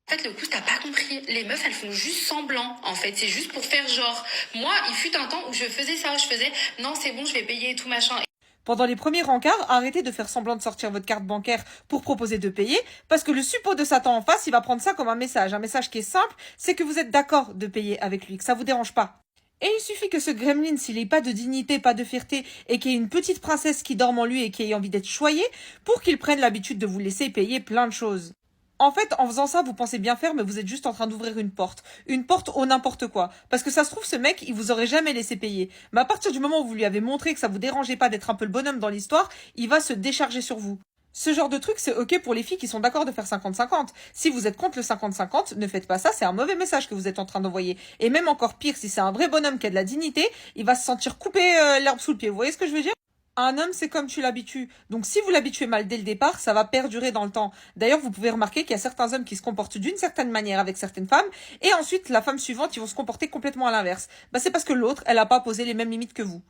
En fait, le coup, t'as pas compris. Les meufs, elles font juste semblant. En fait, c'est juste pour faire genre. Moi, il fut un temps où je faisais ça. Je faisais, non, c'est bon, je vais payer et tout machin. Pendant les premiers rencarts, arrêtez de faire semblant de sortir votre carte bancaire pour proposer de payer, parce que le suppôt de Satan en face, il va prendre ça comme un message qui est simple, c'est que vous êtes d'accord de payer avec lui, que ça vous dérange pas. Et il suffit que ce gremlin, s'il n'ait pas de dignité, pas de fierté, et qu'il y ait une petite princesse qui dorme en lui et qui ait envie d'être choyée, pour qu'il prenne l'habitude de vous laisser payer plein de choses. En fait, en faisant ça, vous pensez bien faire, mais vous êtes juste en train d'ouvrir une porte. Une porte au n'importe quoi. Parce que ça se trouve, ce mec, il vous aurait jamais laissé payer. Mais à partir du moment où vous lui avez montré que ça vous dérangeait pas d'être un peu le bonhomme dans l'histoire, il va se décharger sur vous. Ce genre de truc, c'est ok pour les filles qui sont d'accord de faire 50-50. Si vous êtes contre le 50-50, ne faites pas ça, c'est un mauvais message que vous êtes en train d'envoyer. Et même encore pire, si c'est un vrai bonhomme qui a de la dignité, il va se sentir couper l'herbe sous le pied. Vous voyez ce que je veux dire? Un homme, c'est comme tu l'habitues. Donc si vous l'habituez mal dès le départ, ça va perdurer dans le temps. D'ailleurs, vous pouvez remarquer qu'il y a certains hommes qui se comportent d'une certaine manière avec certaines femmes, et ensuite, la femme suivante, ils vont se comporter complètement à l'inverse. C'est parce que l'autre, elle n'a pas posé les mêmes limites que vous.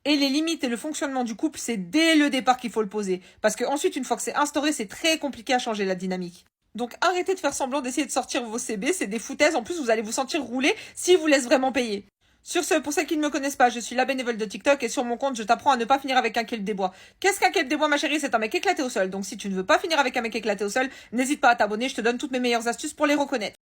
Et les limites et le fonctionnement du couple, c'est dès le départ qu'il faut le poser. Parce que ensuite, une fois que c'est instauré, c'est très compliqué à changer la dynamique. Donc arrêtez de faire semblant d'essayer de sortir vos CB, c'est des foutaises. En plus, vous allez vous sentir rouler s'ils vous laissent vraiment payer. Sur ce, pour celles qui ne me connaissent pas, je suis la bénévole de TikTok et sur mon compte, je t'apprends à ne pas finir avec un kelp des bois. Qu'est-ce qu'un kelp des bois, ma chérie? C'est un mec éclaté au sol. Donc si tu ne veux pas finir avec un mec éclaté au sol, n'hésite pas à t'abonner, je te donne toutes mes meilleures astuces pour les reconnaître.